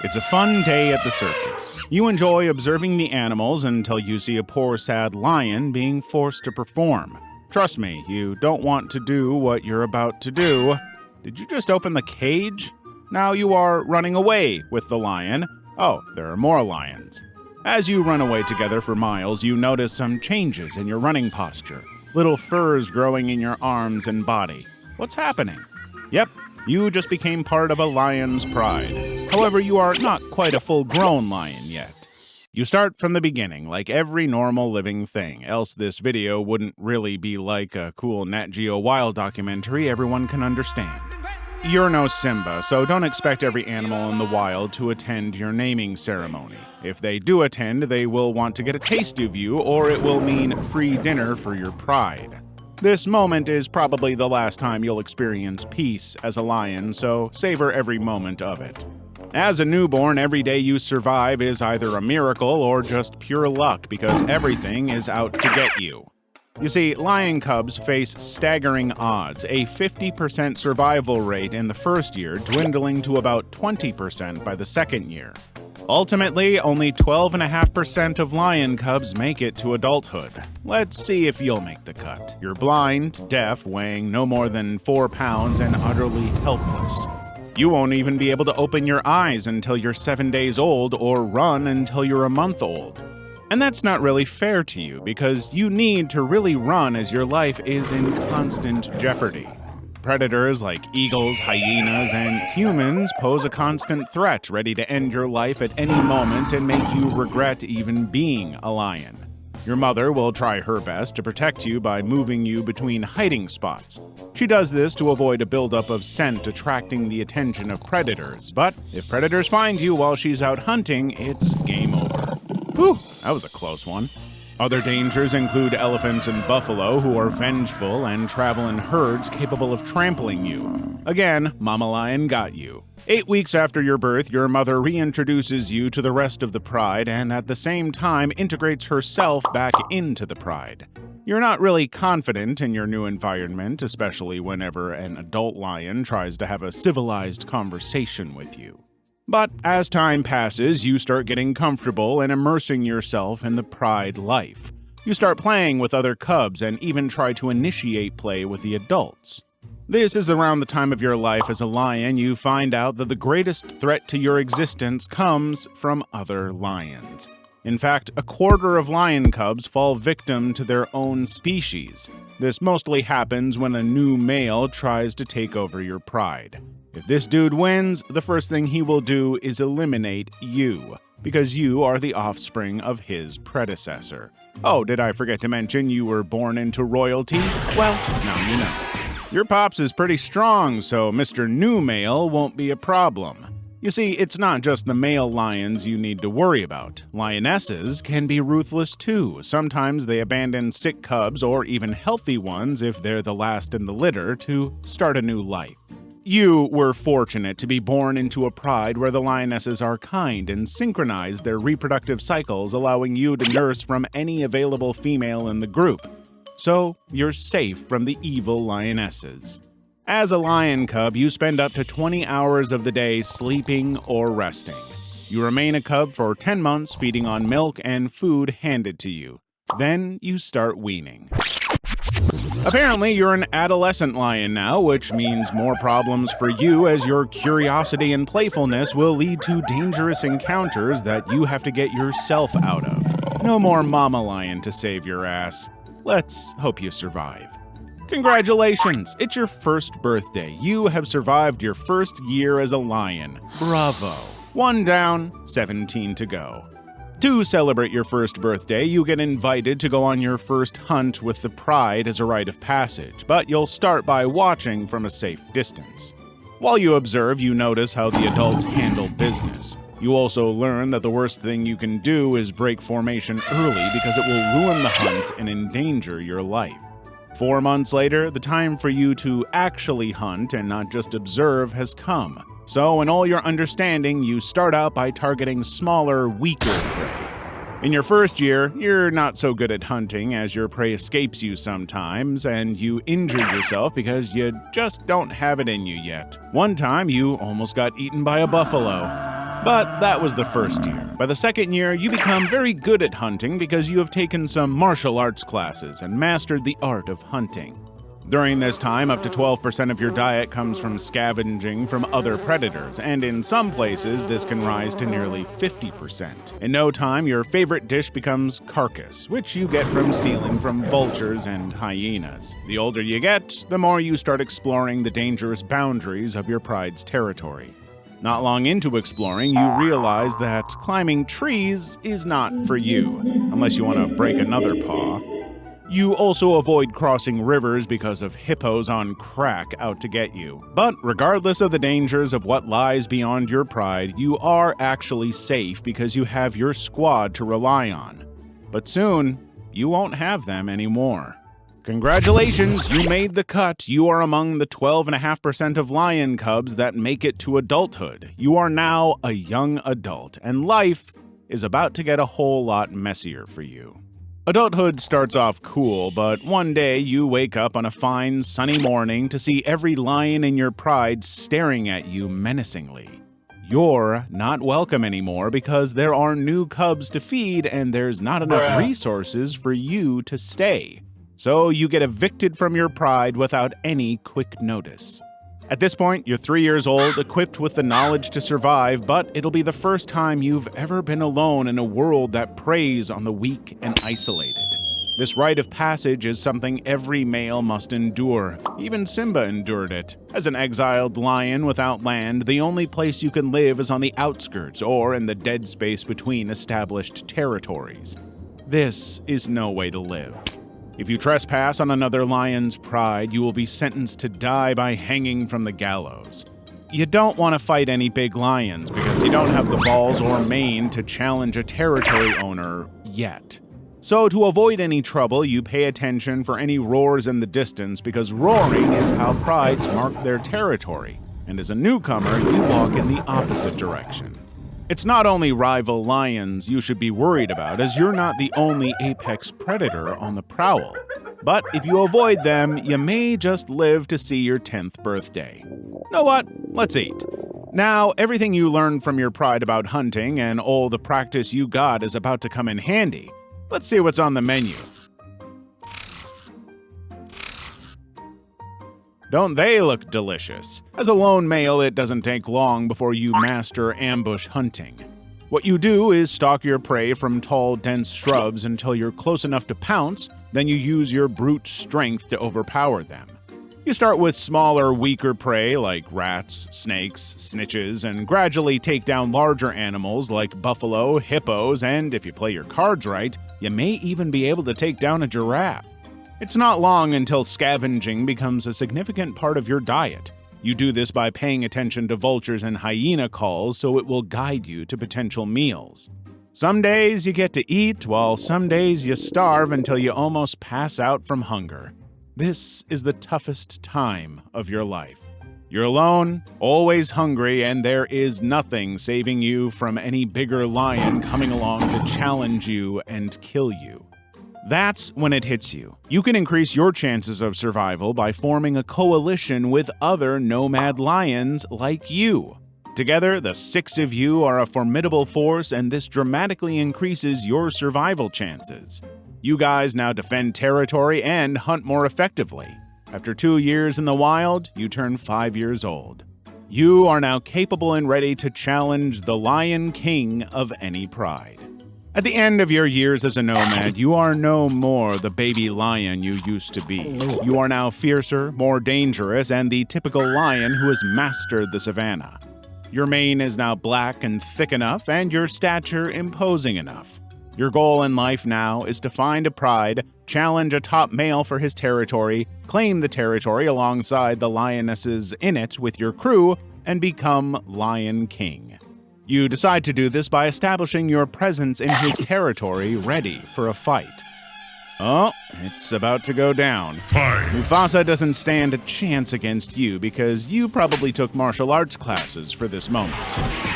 It's a fun day at the circus. You enjoy observing the animals until you see a poor, sad lion being forced to perform. Trust me, you don't want to do what you're about to do. Did you just open the cage? Now you are running away with the lion. Oh, there are more lions. As you run away together for miles, you notice some changes in your running posture. Little furs growing in your arms and body. What's happening? Yep, you just became part of a lion's pride. However, you are not quite a full-grown lion yet. You start from the beginning, like every normal living thing, else this video wouldn't really be like a cool Nat Geo Wild documentary everyone can understand. You're no Simba, so don't expect every animal in the wild to attend your naming ceremony. If they do attend, they will want to get a taste of you, or it will mean free dinner for your pride. This moment is probably the last time you'll experience peace as a lion, so savor every moment of it. As a newborn, every day you survive is either a miracle or just pure luck because everything is out to get you. You see, lion cubs face staggering odds, a 50% survival rate in the first year, dwindling to about 20% by the second year. Ultimately, only 12.5% of lion cubs make it to adulthood. Let's see if you'll make the cut. You're blind, deaf, weighing no more than 4 pounds, and utterly helpless. You won't even be able to open your eyes until you're 7 days old or run until you're a month old. And that's not really fair to you because you need to really run as your life is in constant jeopardy. Predators like eagles, hyenas, and humans pose a constant threat ready to end your life at any moment and make you regret even being a lion. Your mother will try her best to protect you by moving you between hiding spots. She does this to avoid a buildup of scent attracting the attention of predators, but if predators find you while she's out hunting, it's game over. Whew, that was a close one. Other dangers include elephants and buffalo who are vengeful and travel in herds capable of trampling you. Again, Mama Lion got you. 8 weeks after your birth, your mother reintroduces you to the rest of the pride and at the same time integrates herself back into the pride. You're not really confident in your new environment, especially whenever an adult lion tries to have a civilized conversation with you. But as time passes, you start getting comfortable and immersing yourself in the pride life. You start playing with other cubs and even try to initiate play with the adults. This is around the time of your life as a lion you find out that the greatest threat to your existence comes from other lions. In fact, a quarter of lion cubs fall victim to their own species. This mostly happens when a new male tries to take over your pride. If this dude wins, the first thing he will do is eliminate you, because you are the offspring of his predecessor. Oh, did I forget to mention you were born into royalty? Well, now you know. Your pops is pretty strong, so Mr. New Male won't be a problem. You see, it's not just the male lions you need to worry about. Lionesses can be ruthless too. Sometimes they abandon sick cubs or even healthy ones if they're the last in the litter to start a new life. You were fortunate to be born into a pride where the lionesses are kind and synchronize their reproductive cycles, allowing you to nurse from any available female in the group. So you're safe from the evil lionesses. As a lion cub, you spend up to 20 hours of the day sleeping or resting. You remain a cub for 10 months, feeding on milk and food handed to you. Then you start weaning. Apparently, you're an adolescent lion now, which means more problems for you as your curiosity and playfulness will lead to dangerous encounters that you have to get yourself out of. No more mama lion to save your ass. Let's hope you survive. Congratulations! It's your first birthday. You have survived your first year as a lion. Bravo! 1 down, 17 to go. To celebrate your first birthday, you get invited to go on your first hunt with the pride as a rite of passage, but you'll start by watching from a safe distance. While you observe, you notice how the adults handle business. You also learn that the worst thing you can do is break formation early because it will ruin the hunt and endanger your life. 4 months later, the time for you to actually hunt and not just observe has come. So, in all your understanding, you start out by targeting smaller, weaker prey. In your first year, you're not so good at hunting as your prey escapes you sometimes, and you injure yourself because you just don't have it in you yet. One time, you almost got eaten by a buffalo. But that was the first year. By the second year, you become very good at hunting because you have taken some martial arts classes and mastered the art of hunting. During this time, up to 12% of your diet comes from scavenging from other predators, and in some places, this can rise to nearly 50%. In no time, your favorite dish becomes carcass, which you get from stealing from vultures and hyenas. The older you get, the more you start exploring the dangerous boundaries of your pride's territory. Not long into exploring, you realize that climbing trees is not for you, unless you want to break another paw. You also avoid crossing rivers because of hippos on crack out to get you. But regardless of the dangers of what lies beyond your pride, you are actually safe because you have your squad to rely on. But soon, you won't have them anymore. Congratulations, you made the cut. You are among the 12.5% of lion cubs that make it to adulthood. You are now a young adult, and life is about to get a whole lot messier for you. Adulthood starts off cool, but one day you wake up on a fine, sunny morning to see every lion in your pride staring at you menacingly. You're not welcome anymore because there are new cubs to feed and there's not enough resources for you to stay. So you get evicted from your pride without any quick notice. At this point, you're 3 years old, equipped with the knowledge to survive, but it'll be the first time you've ever been alone in a world that preys on the weak and isolated. This rite of passage is something every male must endure. Even Simba endured it. As an exiled lion without land, the only place you can live is on the outskirts or in the dead space between established territories. This is no way to live. If you trespass on another lion's pride, you will be sentenced to die by hanging from the gallows. You don't want to fight any big lions because you don't have the balls or mane to challenge a territory owner yet. So to avoid any trouble, you pay attention for any roars in the distance because roaring is how prides mark their territory, and as a newcomer, you walk in the opposite direction. It's not only rival lions you should be worried about, as you're not the only apex predator on the prowl. But if you avoid them, you may just live to see your 10th birthday. Know what? Let's eat. Now, everything you learned from your pride about hunting and all the practice you got is about to come in handy. Let's see what's on the menu. Don't they look delicious? As a lone male, it doesn't take long before you master ambush hunting. What you do is stalk your prey from tall, dense shrubs until you're close enough to pounce, then you use your brute strength to overpower them. You start with smaller, weaker prey like rats, snakes, snitches, and gradually take down larger animals like buffalo, hippos, and if you play your cards right, you may even be able to take down a giraffe. It's not long until scavenging becomes a significant part of your diet. You do this by paying attention to vultures and hyena calls so it will guide you to potential meals. Some days you get to eat, while some days you starve until you almost pass out from hunger. This is the toughest time of your life. You're alone, always hungry, and there is nothing saving you from any bigger lion coming along to challenge you and kill you. That's when it hits you. You can increase your chances of survival by forming a coalition with other nomad lions like you. Together, the 6 of you are a formidable force, and this dramatically increases your survival chances. You guys now defend territory and hunt more effectively. After 2 years in the wild, you turn 5 years old. You are now capable and ready to challenge the Lion King of any pride. At the end of your years as a nomad, you are no more the baby lion you used to be. You are now fiercer, more dangerous, and the typical lion who has mastered the savannah. Your mane is now black and thick enough, and your stature imposing enough. Your goal in life now is to find a pride, challenge a top male for his territory, claim the territory alongside the lionesses in it with your crew, and become Lion King. You decide to do this by establishing your presence in his territory, ready for a fight. Oh, it's about to go down. Fight. Mufasa doesn't stand a chance against you because you probably took martial arts classes for this moment.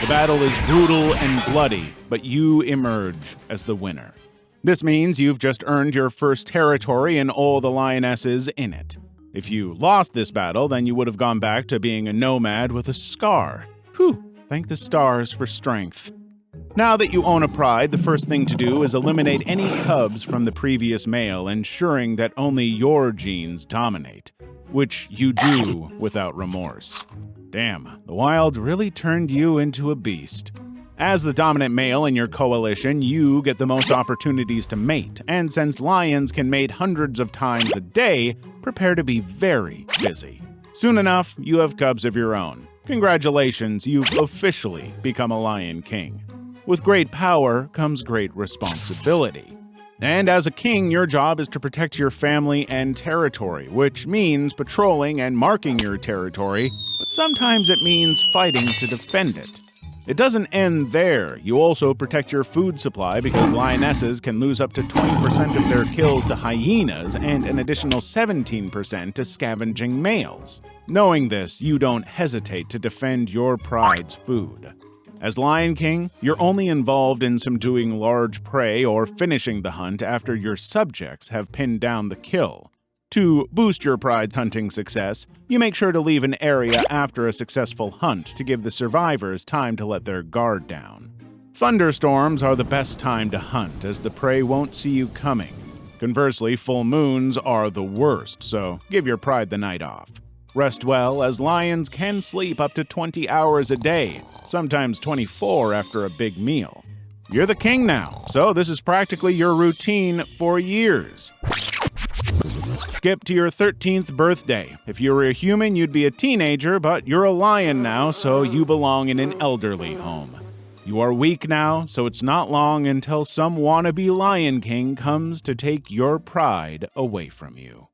The battle is brutal and bloody, but you emerge as the winner. This means you've just earned your first territory and all the lionesses in it. If you lost this battle, then you would have gone back to being a nomad with a scar. Whew. Thank the stars for strength. Now that you own a pride, the first thing to do is eliminate any cubs from the previous male, ensuring that only your genes dominate, which you do without remorse. Damn, the wild really turned you into a beast. As the dominant male in your coalition, you get the most opportunities to mate, and since lions can mate hundreds of times a day, prepare to be very busy. Soon enough, you have cubs of your own. Congratulations, you've officially become a Lion King. With great power comes great responsibility. And as a king, your job is to protect your family and territory, which means patrolling and marking your territory, but sometimes it means fighting to defend it. It doesn't end there. You also protect your food supply because lionesses can lose up to 20% of their kills to hyenas and an additional 17% to scavenging males. Knowing this, you don't hesitate to defend your pride's food. As Lion King, you're only involved in subduing large prey or finishing the hunt after your subjects have pinned down the kill. To boost your pride's hunting success, you make sure to leave an area after a successful hunt to give the survivors time to let their guard down. Thunderstorms are the best time to hunt, as the prey won't see you coming. Conversely, full moons are the worst, so give your pride the night off. Rest well, as lions can sleep up to 20 hours a day, sometimes 24 after a big meal. You're the king now, so this is practically your routine for years. Skip to your 13th birthday. If you were a human, you'd be a teenager, but you're a lion now, so you belong in an elderly home. You are weak now, so it's not long until some wannabe Lion King comes to take your pride away from you.